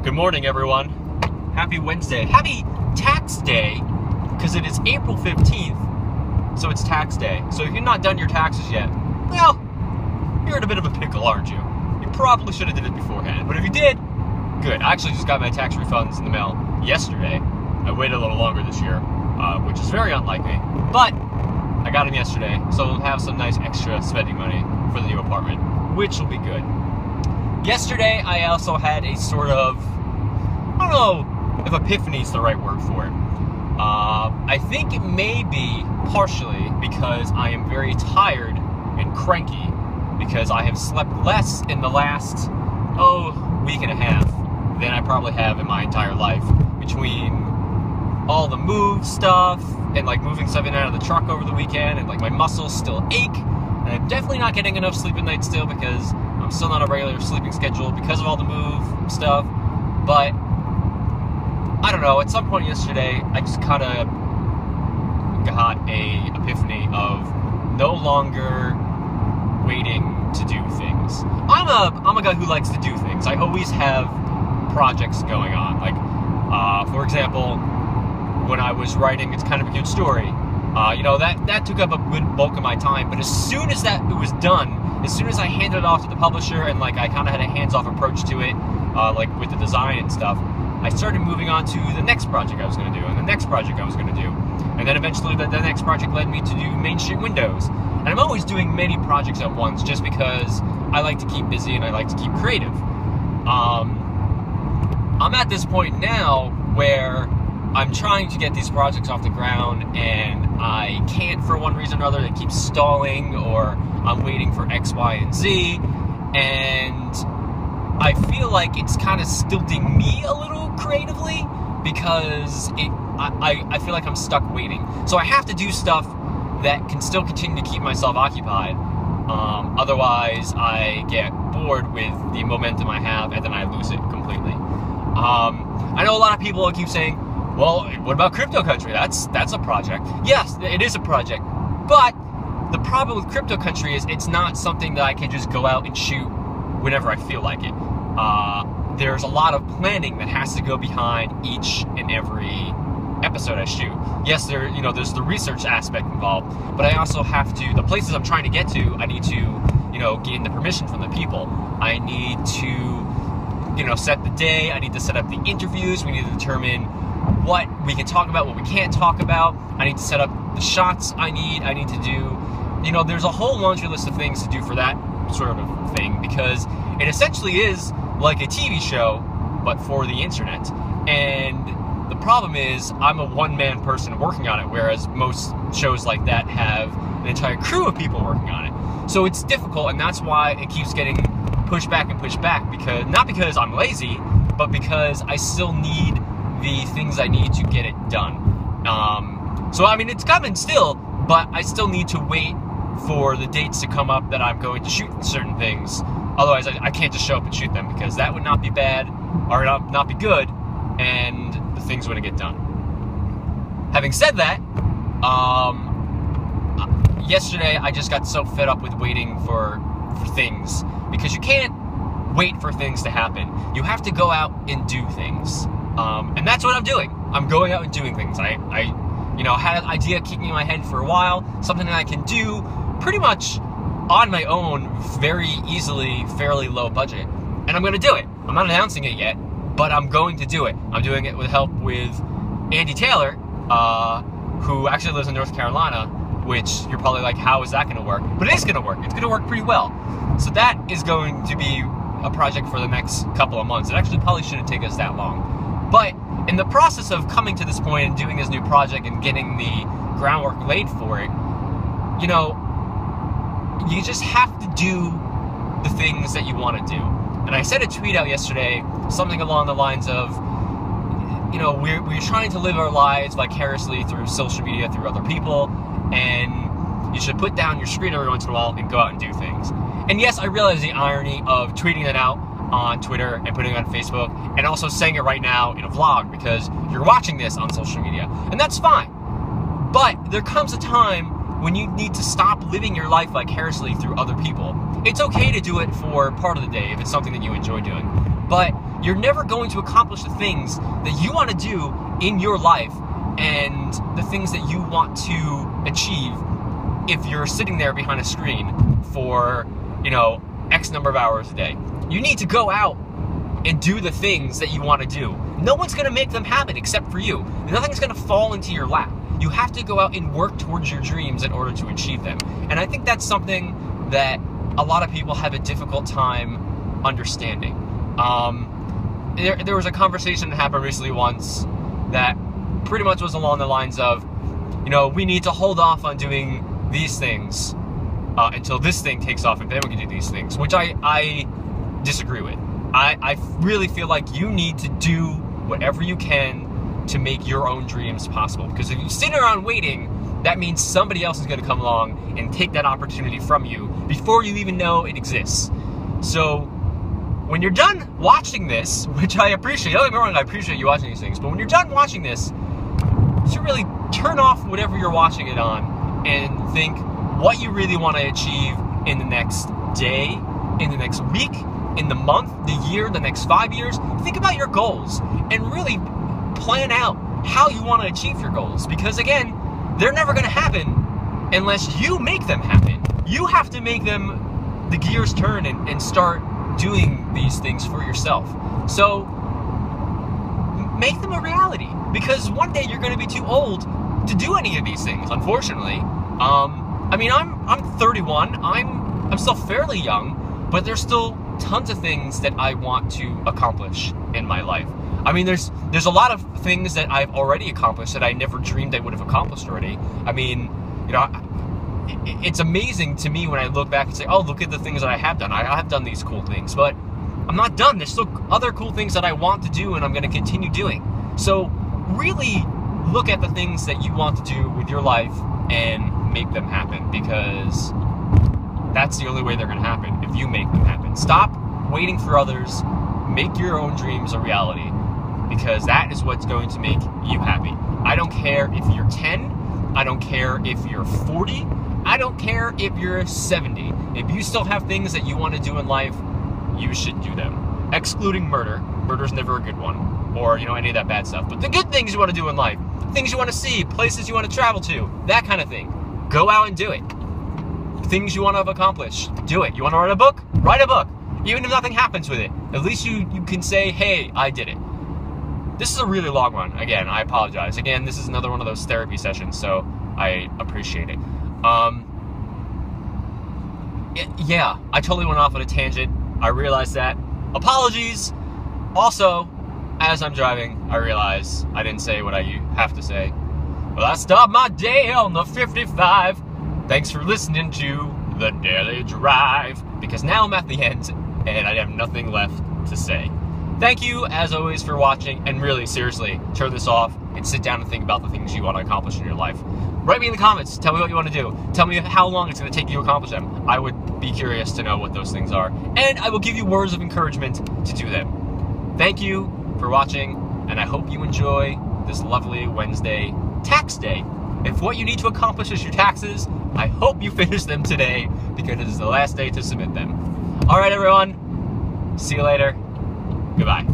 Good morning, everyone. Happy Wednesday. Happy tax day, because it is April 15th, so it's tax day. So if you're not done your taxes yet, well, you're in a bit of a pickle, aren't you? You probably should have did it beforehand, but if you did, good. I actually just got my tax refunds in the mail yesterday. I waited a little longer this year, which is very unlike me, but I got them yesterday, so I'll have some nice extra spending money for the new apartment, which will be good. Yesterday, I also had a sort of, I don't know if epiphany is the right word for it. I think it may be partially because I am very tired and cranky because I have slept less in the last, week and a half than I probably have in my entire life, between all the move stuff and like moving stuff in and out of the truck over the weekend, and like my muscles still ache, and I'm definitely not getting enough sleep at night still because I'm still not a regular sleeping schedule because of all the move stuff. But I don't know, at some point yesterday I just kind of got a epiphany of no longer waiting to do things. I'm a guy who likes to do things. I always have projects going on. Like, for example, when I was writing It's Kind of a Cute Story, that took up a good bulk of my time, but as soon as it was done, as soon as I handed it off to the publisher and like I kind of had a hands-off approach to it, like with the design and stuff, I started moving on to the next project I was going to do, and the next project I was going to do. And then eventually the next project led me to do Main Street Windows. And I'm always doing many projects at once just because I like to keep busy and I like to keep creative. I'm at this point now where I'm trying to get these projects off the ground and I can't for one reason or another. They keep stalling, or I'm waiting for X, Y, and Z. And I feel like it's kind of stilting me a little creatively because I feel like I'm stuck waiting. So I have to do stuff that can still continue to keep myself occupied. Otherwise, I get bored with the momentum I have and then I lose it completely. I know a lot of people keep saying, well, what about Crypto Country? That's a project. Yes, it is a project. But the problem with Crypto Country is it's not something that I can just go out and shoot whenever I feel like it. There's a lot of planning that has to go behind each and every episode I shoot. Yes, there's the research aspect involved, but I also have to, the places I'm trying to get to, I need to, gain the permission from the people. I need to, set the day. I need to set up the interviews. We need to determine what we can talk about, what we can't talk about. I need to set up the shots I need to do, there's a whole laundry list of things to do for that sort of thing, because it essentially is like a TV show, but for the internet. And the problem is I'm a one-man person working on it, whereas most shows like that have an entire crew of people working on it. So it's difficult, and that's why it keeps getting pushed back and pushed back, because not because I'm lazy, but because I still need the things I need to get it done. So I mean, it's coming still, but I still need to wait for the dates to come up that I'm going to shoot certain things. Otherwise, I can't just show up and shoot them, because that would not be bad, or not be good, and the things wouldn't get done. Having said that, yesterday I just got so fed up with waiting for things, because you can't wait for things to happen. You have to go out and do things, and that's what I'm doing. I'm going out and doing things. I had an idea kicking in my head for a while, something that I can do pretty much on my own, very easily, fairly low budget, and I'm going to do it. I'm not announcing it yet, but I'm going to do it. I'm doing it with help with Andy Taylor, who actually lives in North Carolina, which you're probably like, how is that going to work? But it is going to work. It's going to work pretty well. So that is going to be a project for the next couple of months. It actually probably shouldn't take us that long. But in the process of coming to this point and doing this new project and getting the groundwork laid for it, you just have to do the things that you want to do. And I sent a tweet out yesterday, something along the lines of, we're trying to live our lives vicariously through social media, through other people, and you should put down your screen every once in a while and go out and do things. And yes, I realize the irony of tweeting that out on Twitter and putting it on Facebook, and also saying it right now in a vlog, because you're watching this on social media, and that's fine. But there comes a time when you need to stop living your life vicariously through other people. It's okay to do it for part of the day if it's something that you enjoy doing, but you're never going to accomplish the things that you want to do in your life and the things that you want to achieve if you're sitting there behind a screen for, X number of hours a day. You need to go out and do the things that you want to do. No one's going to make them happen except for you. Nothing's going to fall into your lap. You have to go out and work towards your dreams in order to achieve them. And I think that's something that a lot of people have a difficult time understanding. There was a conversation that happened recently once that pretty much was along the lines of, we need to hold off on doing these things until this thing takes off, and then we can do these things, which I disagree with. I really feel like you need to do whatever you can to make your own dreams possible. Because if you sit around waiting, that means somebody else is going to come along and take that opportunity from you before you even know it exists. So when you're done watching this, which I appreciate, don't get me wrong, I appreciate you watching these things, but when you're done watching this, you should really turn off whatever you're watching it on and think what you really want to achieve in the next day, in the next week, in the month, the year, the next 5 years. Think about your goals and really plan out how you want to achieve your goals. Because again, they're never going to happen unless you make them happen. You have to make them, the gears turn and start doing these things for yourself. So make them a reality, because one day you're going to be too old to do any of these things, unfortunately. I'm 31. I'm still fairly young, but there's still tons of things that I want to accomplish in my life. I mean, there's a lot of things that I've already accomplished that I never dreamed I would have accomplished already. I mean, it's amazing to me when I look back and say, oh, look at the things that I have done. I have done these cool things, but I'm not done. There's still other cool things that I want to do and I'm going to continue doing. So really look at the things that you want to do with your life and make them happen, because that's the only way they're going to happen, if you make them happen. Stop waiting for others. Make your own dreams a reality, because that is what's going to make you happy. I don't care if you're 10. I don't care if you're 40. I don't care if you're 70. If you still have things that you want to do in life, you should do them. Excluding murder. Murder's never a good one. Or, any of that bad stuff. But the good things you want to do in life, things you want to see, places you want to travel to, that kind of thing. Go out and do it. Things you want to have accomplished, do it. You want to write a book? Write a book. Even if nothing happens with it, at least you can say, hey, I did it. This is a really long one. Again, I apologize. Again, this is another one of those therapy sessions, so I appreciate it. Yeah, I totally went off on a tangent. I realized that. Apologies. Also, as I'm driving, I realize I didn't say what I have to say. Well, I stopped my day on the 55. Thanks for listening to The Daily Drive, because now I'm at the end and I have nothing left to say. Thank you, as always, for watching, and really, seriously, turn this off and sit down and think about the things you want to accomplish in your life. Write me in the comments. Tell me what you want to do. Tell me how long it's going to take you to accomplish them. I would be curious to know what those things are, and I will give you words of encouragement to do them. Thank you for watching, and I hope you enjoy this lovely Wednesday tax day. If what you need to accomplish is your taxes, I hope you finish them today, because it is the last day to submit them. All right, everyone. See you later. Goodbye.